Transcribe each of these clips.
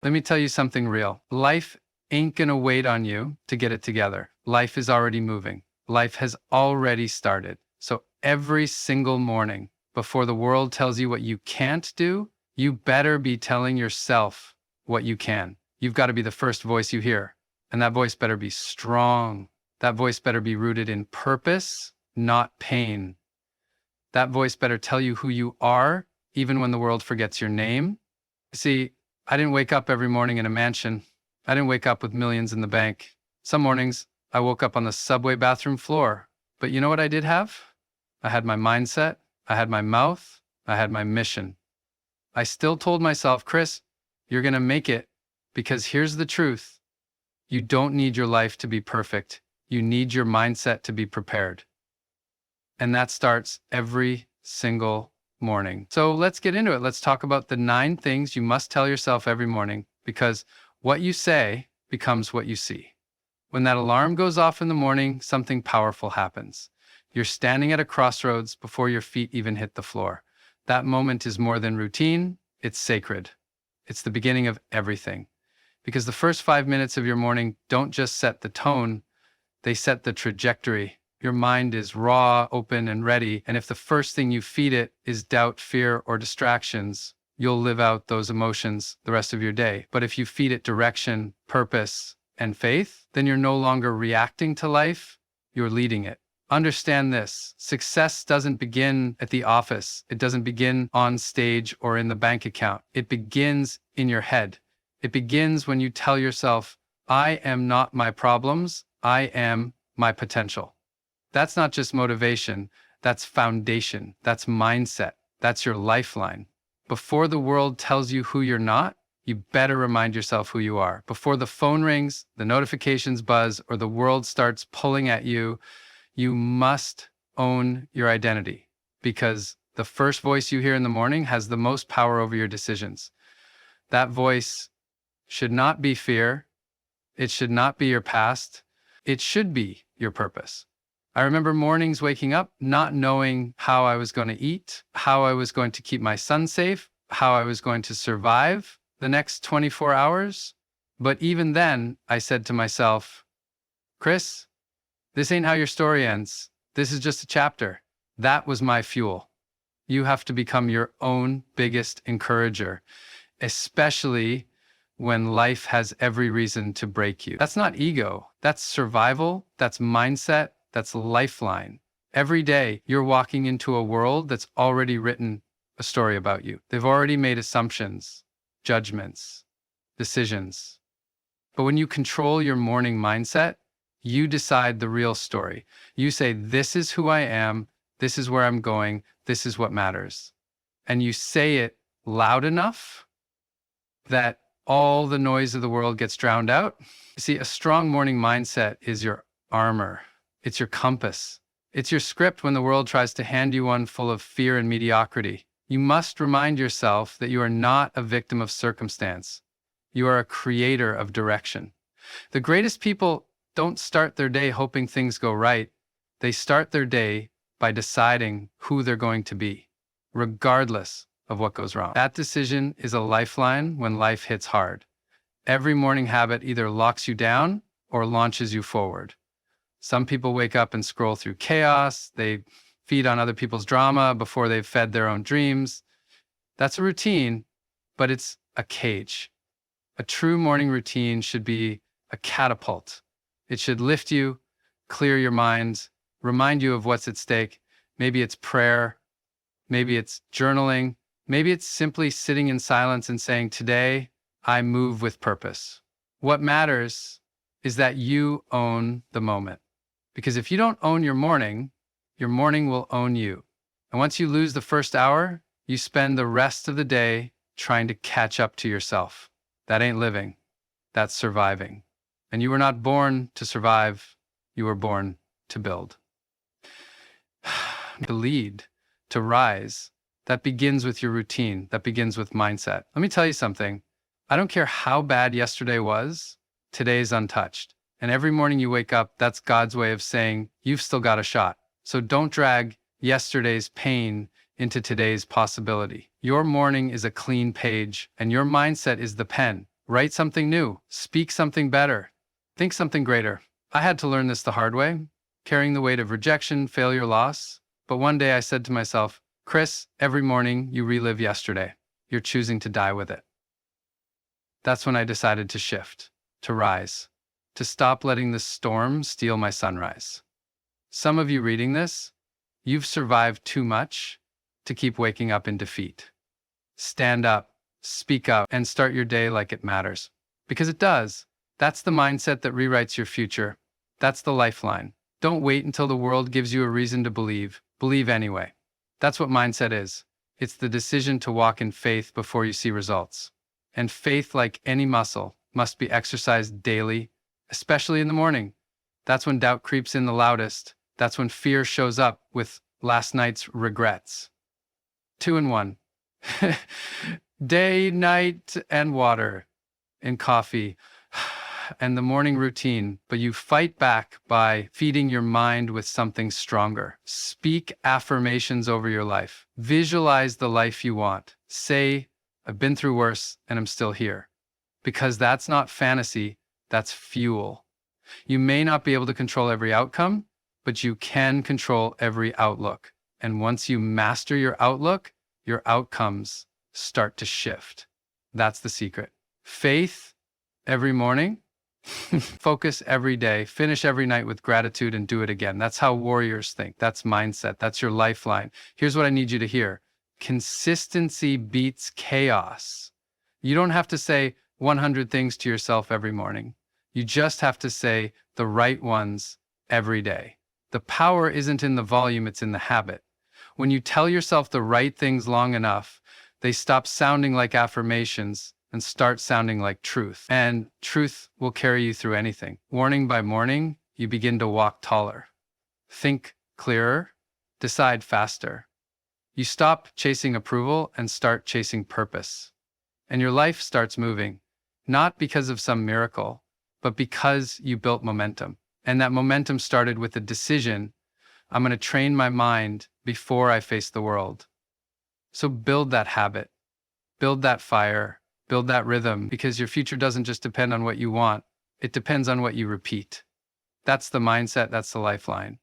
Let me tell you something real. Life ain't gonna wait on you to get it together. Life is already moving. Life has already started. So every single morning, before the world tells you what you can't do, you better be telling yourself what you can. You've got to be the first voice you hear. And that voice better be strong. That voice better be rooted in purpose, not pain. That voice better tell you who you are, even when the world forgets your name. See, I didn't wake up every morning in a mansion. I didn't wake up with millions in the bank. Some mornings, I woke up on the subway bathroom floor. But you know what I did have? I had my mindset, I had my mouth, I had my mission. I still told myself, Chris, you're going to make it, because here's the truth. You don't need your life to be perfect. You need your mindset to be prepared. And that starts every single morning. So let's get into it. Let's talk about the 9 things you must tell yourself every morning, because what you say becomes what you see. When that alarm goes off in the morning, something powerful happens. You're standing at a crossroads before your feet even hit the floor. That moment is more than routine, it's sacred. It's the beginning of everything. Because the first 5 minutes of your morning don't just set the tone, they set the trajectory. Your mind is raw, open, and ready, and if the first thing you feed it is doubt, fear, or distractions, you'll live out those emotions the rest of your day. But if you feed it direction, purpose, and faith, then you're no longer reacting to life, you're leading it. Understand this, success doesn't begin at the office. It doesn't begin on stage or in the bank account. It begins in your head. It begins when you tell yourself, I am not my problems, I am my potential. That's not just motivation, that's foundation, that's mindset, that's your lifeline. Before the world tells you who you're not, you better remind yourself who you are. Before the phone rings, the notifications buzz, or the world starts pulling at you, you must own your identity, because the first voice you hear in the morning has the most power over your decisions. That voice should not be fear. It should not be your past. It should be your purpose. I remember mornings waking up, not knowing how I was going to eat, how I was going to keep my son safe, how I was going to survive the next 24 hours. But even then, I said to myself, Chris, this ain't how your story ends. This is just a chapter. That was my fuel. You have to become your own biggest encourager, especially when life has every reason to break you. That's not ego. That's survival. That's mindset. That's lifeline. Every day, you're walking into a world that's already written a story about you. They've already made assumptions, judgments, decisions. But when you control your morning mindset, you decide the real story. You say, this is who I am, this is where I'm going, this is what matters. And you say it loud enough that all the noise of the world gets drowned out. You see, a strong morning mindset is your armor. It's your compass. It's your script when the world tries to hand you one full of fear and mediocrity. You must remind yourself that you are not a victim of circumstance. You are a creator of direction. The greatest people don't start their day hoping things go right. They start their day by deciding who they're going to be, regardless of what goes wrong. That decision is a lifeline when life hits hard. Every morning habit either locks you down or launches you forward. Some people wake up and scroll through chaos. They feed on other people's drama before they've fed their own dreams. That's a routine, but it's a cage. A true morning routine should be a catapult. It should lift you, clear your mind, remind you of what's at stake. Maybe it's prayer, maybe it's journaling, maybe it's simply sitting in silence and saying, today, I move with purpose. What matters is that you own the moment. Because if you don't own your morning will own you. And once you lose the first hour, you spend the rest of the day trying to catch up to yourself. That ain't living, that's surviving. And you were not born to survive, you were born to build. To lead, to rise, that begins with your routine, that begins with mindset. Let me tell you something. I don't care how bad yesterday was, today's untouched. And every morning you wake up, that's God's way of saying, you've still got a shot. So don't drag yesterday's pain into today's possibility. Your morning is a clean page, and your mindset is the pen. Write something new, speak something better, think something greater. I had to learn this the hard way, carrying the weight of rejection, failure, loss. But one day I said to myself, Chris, every morning you relive yesterday. You're choosing to die with it. That's when I decided to shift, to rise, to stop letting the storm steal my sunrise. Some of you reading this, you've survived too much to keep waking up in defeat. Stand up, speak up, and start your day like it matters. Because it does. That's the mindset that rewrites your future. That's the lifeline. Don't wait until the world gives you a reason to believe. Believe anyway. That's what mindset is. It's the decision to walk in faith before you see results. And faith, like any muscle, must be exercised daily, especially in the morning. That's when doubt creeps in the loudest. That's when fear shows up with last night's regrets. 2 in 1. Day, night, and water, and coffee, and the morning routine. But you fight back by feeding your mind with something stronger. Speak affirmations over your life. Visualize the life you want. Say, I've been through worse and I'm still here. Because that's not fantasy, that's fuel. You may not be able to control every outcome, but you can control every outlook. And once you master your outlook, your outcomes start to shift. That's the secret. Faith every morning, focus every day, finish every night with gratitude and do it again. That's how warriors think. That's mindset. That's your lifeline. Here's what I need you to hear. Consistency beats chaos. You don't have to say 100 things to yourself every morning. You just have to say the right ones every day. The power isn't in the volume, it's in the habit. When you tell yourself the right things long enough, they stop sounding like affirmations and start sounding like truth. And truth will carry you through anything. Morning by morning, you begin to walk taller. Think clearer, decide faster. You stop chasing approval and start chasing purpose. And your life starts moving, not because of some miracle, but because you built momentum. And that momentum started with a decision. I'm going to train my mind before I face the world. So build that habit, build that fire, build that rhythm, because your future doesn't just depend on what you want. It depends on what you repeat. That's the mindset, that's the lifeline.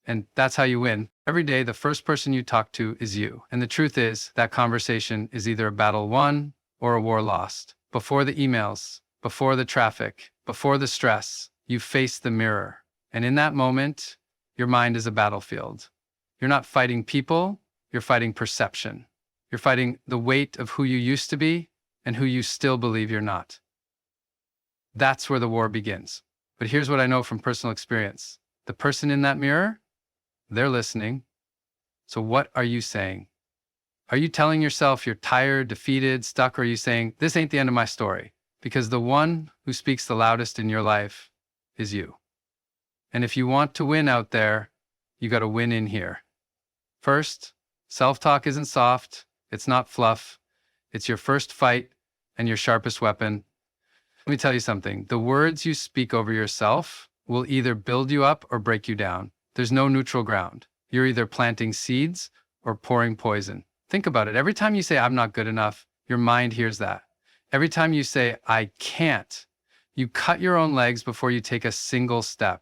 And that's how you win. Every day, the first person you talk to is you. And the truth is, that conversation is either a battle won or a war lost. Before the emails, before the traffic, before the stress, you face the mirror. And in that moment, your mind is a battlefield. You're not fighting people, you're fighting perception. You're fighting the weight of who you used to be and who you still believe you're not. That's where the war begins. But here's what I know from personal experience. The person in that mirror, they're listening. So what are you saying? Are you telling yourself you're tired, defeated, stuck, or are you saying, this ain't the end of my story? Because the one who speaks the loudest in your life is you. And if you want to win out there, you got to win in here. First, self-talk isn't soft. It's not fluff. It's your first fight and your sharpest weapon. Let me tell you something. The words you speak over yourself will either build you up or break you down. There's no neutral ground. You're either planting seeds or pouring poison. Think about it. Every time you say, I'm not good enough, your mind hears that. Every time you say, I can't, you cut your own legs before you take a single step.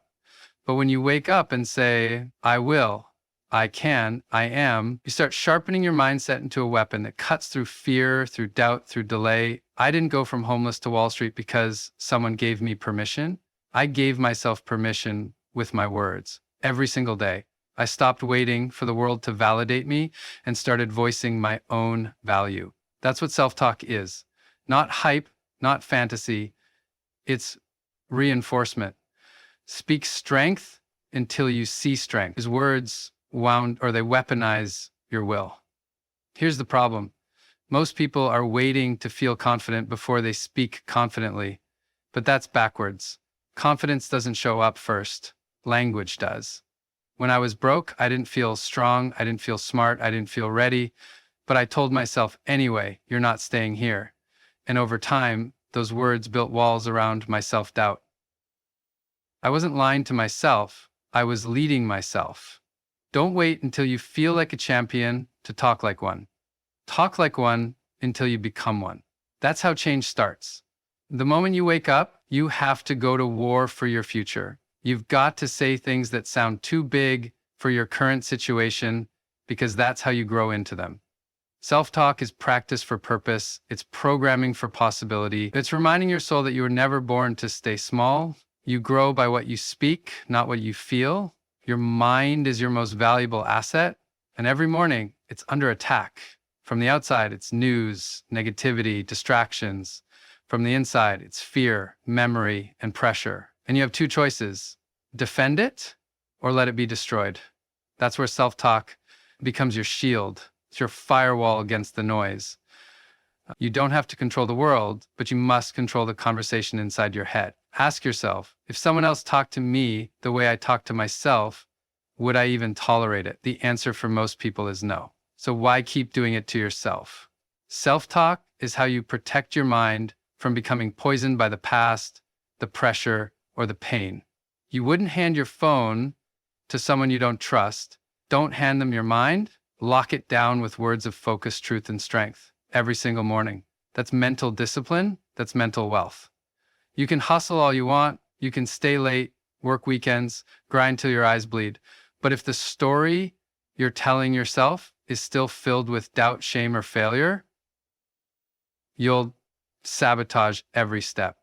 But when you wake up and say, I will, I can, I am, you start sharpening your mindset into a weapon that cuts through fear, through doubt, through delay. I didn't go from homeless to Wall Street because someone gave me permission. I gave myself permission with my words every single day. I stopped waiting for the world to validate me and started voicing my own value. That's what self-talk is. Not hype, not fantasy. It's reinforcement. Speak strength until you see strength. His words they weaponize your will. Here's the problem. Most people are waiting to feel confident before they speak confidently, but that's backwards. Confidence doesn't show up first. Language does. When I was broke, I didn't feel strong, I didn't feel smart, I didn't feel ready, but I told myself, anyway, you're not staying here. And over time, those words built walls around my self-doubt. I wasn't lying to myself, I was leading myself. Don't wait until you feel like a champion to talk like one. Talk like one until you become one. That's how change starts. The moment you wake up, you have to go to war for your future. You've got to say things that sound too big for your current situation because that's how you grow into them. Self-talk is practice for purpose. It's programming for possibility. It's reminding your soul that you were never born to stay small. You grow by what you speak, not what you feel. Your mind is your most valuable asset. And every morning, it's under attack. From the outside, it's news, negativity, distractions. From the inside, it's fear, memory, and pressure. And you have two choices: defend it or let it be destroyed. That's where self-talk becomes your shield. It's your firewall against the noise. You don't have to control the world, but you must control the conversation inside your head. Ask yourself, if someone else talked to me the way I talk to myself, would I even tolerate it? The answer for most people is no. So why keep doing it to yourself? Self-talk is how you protect your mind from becoming poisoned by the past, the pressure, or the pain. You wouldn't hand your phone to someone you don't trust. Don't hand them your mind. Lock it down with words of focus, truth, and strength every single morning. That's mental discipline. That's mental wealth. You can hustle all you want. You can stay late, work weekends, grind till your eyes bleed. But if the story you're telling yourself is still filled with doubt, shame, or failure, you'll sabotage every step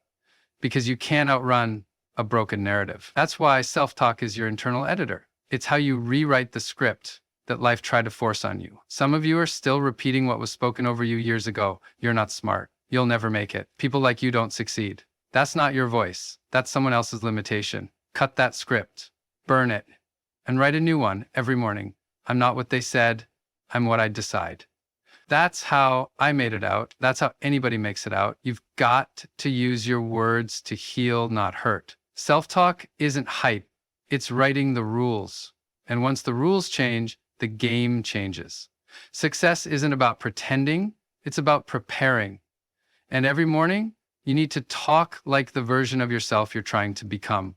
because you can't outrun a broken narrative. That's why self-talk is your internal editor. It's how you rewrite the script that life tried to force on you. Some of you are still repeating what was spoken over you years ago. You're not smart. You'll never make it. People like you don't succeed. That's not your voice. That's someone else's limitation. Cut that script, burn it, and write a new one every morning. I'm not what they said. I'm what I decide. That's how I made it out. That's how anybody makes it out. You've got to use your words to heal, not hurt. Self-talk isn't hype. It's writing the rules. And once the rules change, the game changes. Success isn't about pretending, it's about preparing. And every morning, you need to talk like the version of yourself you're trying to become.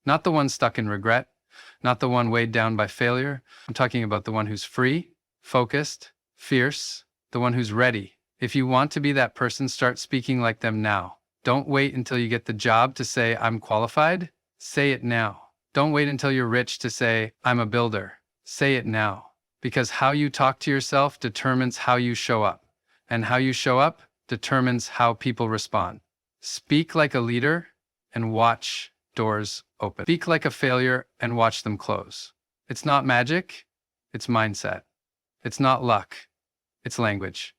Not the one stuck in regret, not the one weighed down by failure. I'm talking about the one who's free, focused, fierce, the one who's ready. If you want to be that person, start speaking like them now. Don't wait until you get the job to say, I'm qualified. Say it now. Don't wait until you're rich to say, I'm a builder. Say it now, because how you talk to yourself determines how you show up, and how you show up determines how people respond. Speak like a leader and watch doors open. Speak like a failure and watch them close. It's not magic, it's mindset. It's not luck, it's language.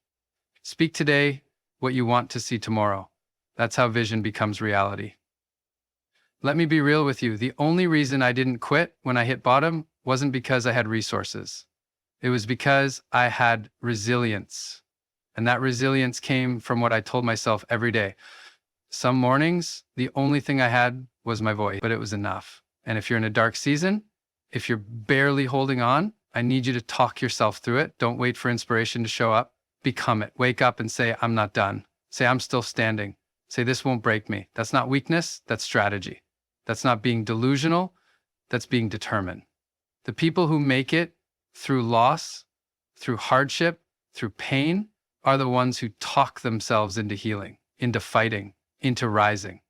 Speak today what you want to see tomorrow. That's how vision becomes reality. Let me be real with you. The only reason I didn't quit when I hit bottom wasn't because I had resources. It was because I had resilience. And that resilience came from what I told myself every day. Some mornings, the only thing I had was my voice, but it was enough. And if you're in a dark season, if you're barely holding on, I need you to talk yourself through it. Don't wait for inspiration to show up. Become it. Wake up and say, I'm not done. Say, I'm still standing. Say, this won't break me. That's not weakness, that's strategy. That's not being delusional, that's being determined. The people who make it through loss, through hardship, through pain, are the ones who talk themselves into healing, into fighting, into rising.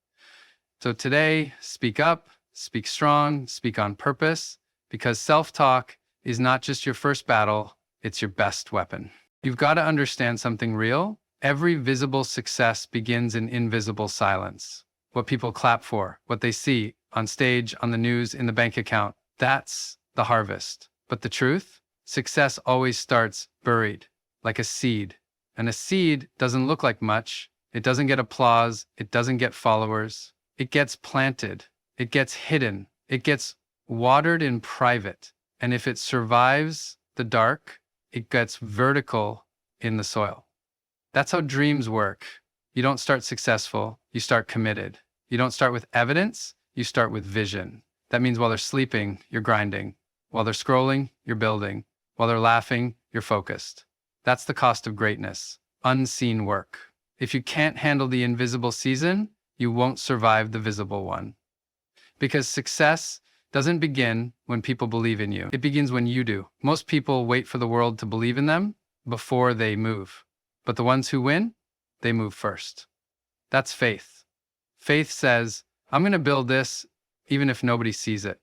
So today, speak up, speak strong, speak on purpose, because self-talk is not just your first battle, it's your best weapon. You've got to understand something real. Every visible success begins in invisible silence. What people clap for, what they see on stage, on the news, in the bank account, that's the harvest. But the truth? Success always starts buried, like a seed. And a seed doesn't look like much. It doesn't get applause. It doesn't get followers. It gets planted. It gets hidden. It gets watered in private. And if it survives the dark, it gets vertical in the soil. That's how dreams work. You don't start successful, you start committed. You don't start with evidence, you start with vision. That means while they're sleeping, you're grinding. While they're scrolling, you're building. While they're laughing, you're focused. That's the cost of greatness. Unseen work. If you can't handle the invisible season, you won't survive the visible one. Because success doesn't begin when people believe in you. It begins when you do. Most people wait for the world to believe in them before they move. But the ones who win they move first. That's faith. Faith says, I'm going to build this even if nobody sees it.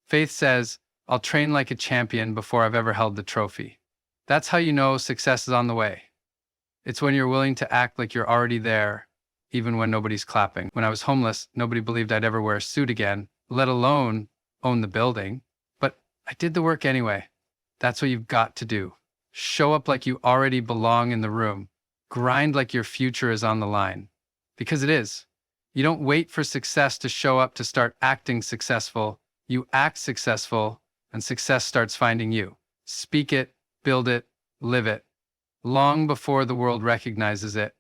Faith says, I'll train like a champion before I've ever held the trophy. That's how you know success is on the way. It's when you're willing to act like you're already there, even when nobody's clapping. When I was homeless, nobody believed I'd ever wear a suit again, let alone own the building. But I did the work anyway. That's what you've got to do. Show up like you already belong in the room. Grind like your future is on the line. Because it is. You don't wait for success to show up to start acting successful. You act successful, and success starts finding you. Speak it, build it, live it. Long before the world recognizes it.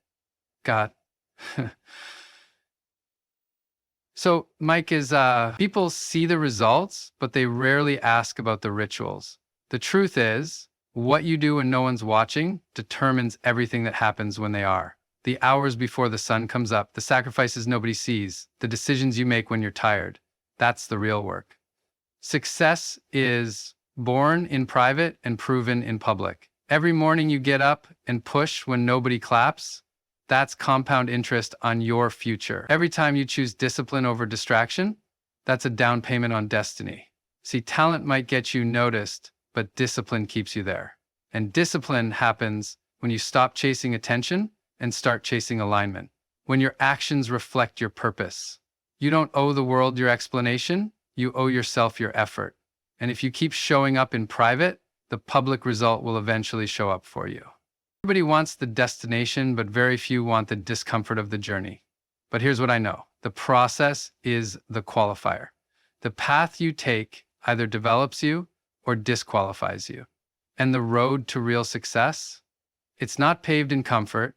God. So, Mike, people see the results, but they rarely ask about the rituals. The truth is, what you do when no one's watching determines everything that happens when they are. The hours before the sun comes up, the sacrifices nobody sees, the decisions you make when you're tired. That's the real work. Success is born in private and proven in public. Every morning you get up and push when nobody claps, that's compound interest on your future. Every time you choose discipline over distraction, that's a down payment on destiny. See, talent might get you noticed, but discipline keeps you there. And discipline happens when you stop chasing attention and start chasing alignment. When your actions reflect your purpose. You don't owe the world your explanation, you owe yourself your effort. And if you keep showing up in private, the public result will eventually show up for you. Everybody wants the destination, but very few want the discomfort of the journey. But here's what I know. The process is the qualifier. The path you take either develops you or disqualifies you. And the road to real success? It's not paved in comfort.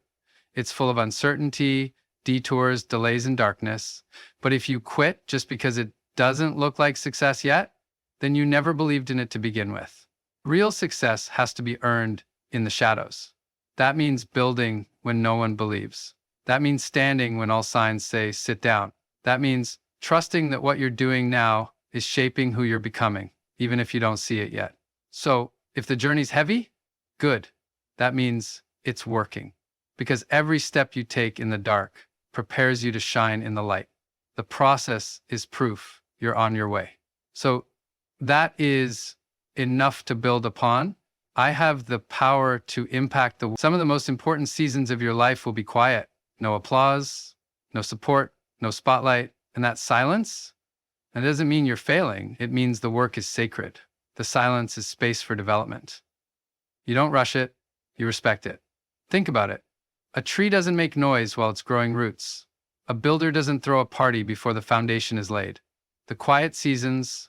It's full of uncertainty, detours, delays, and darkness. But if you quit just because it doesn't look like success yet, then you never believed in it to begin with. Real success has to be earned in the shadows. That means building when no one believes. That means standing when all signs say sit down. That means trusting that what you're doing now is shaping who you're becoming, even if you don't see it yet. So if the journey's heavy, good. That means it's working. Because every step you take in the dark prepares you to shine in the light. The process is proof you're on your way. So that is enough to build upon. I have the power to impact some of the most important seasons of your life will be quiet. No applause, no support, no spotlight. And that silence, that doesn't mean you're failing. It means the work is sacred. The silence is space for development. You don't rush it, you respect it. Think about it. A tree doesn't make noise while it's growing roots. A builder doesn't throw a party before the foundation is laid. The quiet seasons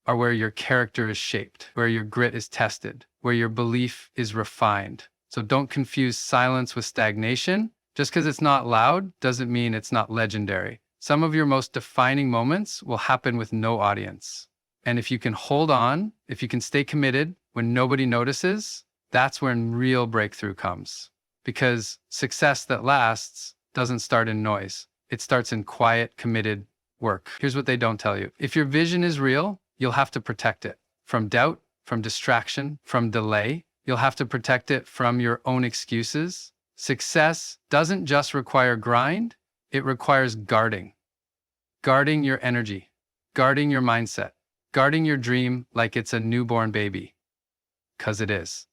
are where your character is shaped, where your grit is tested, where your belief is refined. So don't confuse silence with stagnation. Just because it's not loud doesn't mean it's not legendary. Some of your most defining moments will happen with no audience. And if you can hold on, if you can stay committed when nobody notices, that's when real breakthrough comes. Because success that lasts doesn't start in noise. It starts in quiet, committed work. Here's what they don't tell you. If your vision is real, you'll have to protect it from doubt, from distraction, from delay. You'll have to protect it from your own excuses. Success doesn't just require grind, it requires guarding. Guarding your energy, guarding your mindset, guarding your dream like it's a newborn baby. 'Cause it is.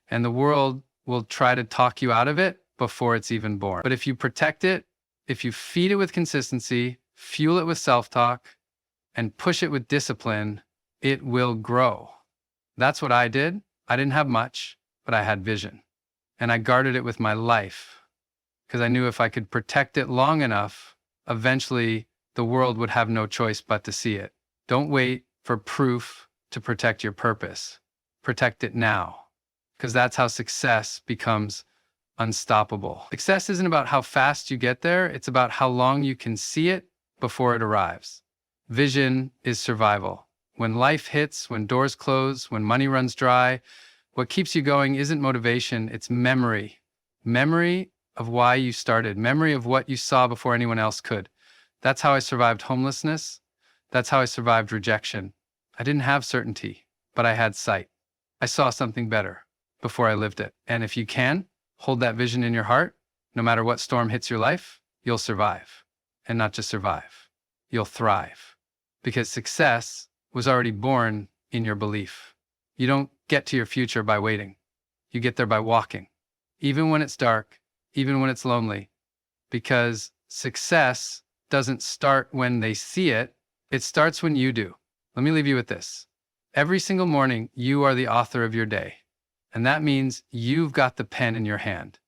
And the world will try to talk you out of it before it's even born. But if you protect it, if you feed it with consistency, fuel it with self-talk, and push it with discipline, it will grow. That's what I did. I didn't have much, but I had vision. And I guarded it with my life because I knew if I could protect it long enough, eventually the world would have no choice but to see it. Don't wait for proof to protect your purpose. Protect it now. Because that's how success becomes unstoppable. Success isn't about how fast you get there, it's about how long you can see it before it arrives. Vision is survival. When life hits, when doors close, when money runs dry, what keeps you going isn't motivation, it's memory. Memory of why you started, memory of what you saw before anyone else could. That's how I survived homelessness. That's how I survived rejection. I didn't have certainty, but I had sight. I saw something better before I lived it. And if you can, hold that vision in your heart, No matter what storm hits your life, you'll survive. And not just survive, you'll thrive. Because success was already born in your belief. You don't get to your future by waiting. You get there by walking. Even when it's dark, even when it's lonely. Because success doesn't start when they see it, it starts when you do. Let me leave you with this. Every single morning, you are the author of your day. And that means you've got the pen in your hand.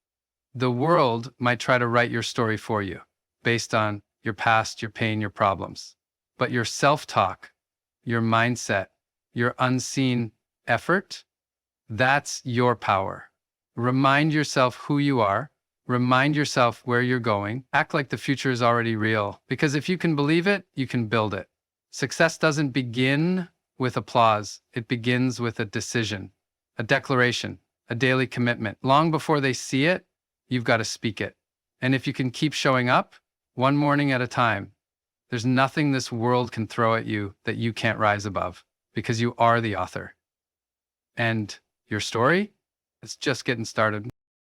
The world might try to write your story for you, based on your past, your pain, your problems. But your self-talk, your mindset, your unseen effort, that's your power. Remind yourself who you are. Remind yourself where you're going. Act like the future is already real. Because if you can believe it, you can build it. Success doesn't begin with applause. It begins with a decision, a declaration, a daily commitment. Long before they see it, you've got to speak it. And if you can keep showing up, one morning at a time, there's nothing this world can throw at you that you can't rise above, because you are the author. And your story? It's just getting started.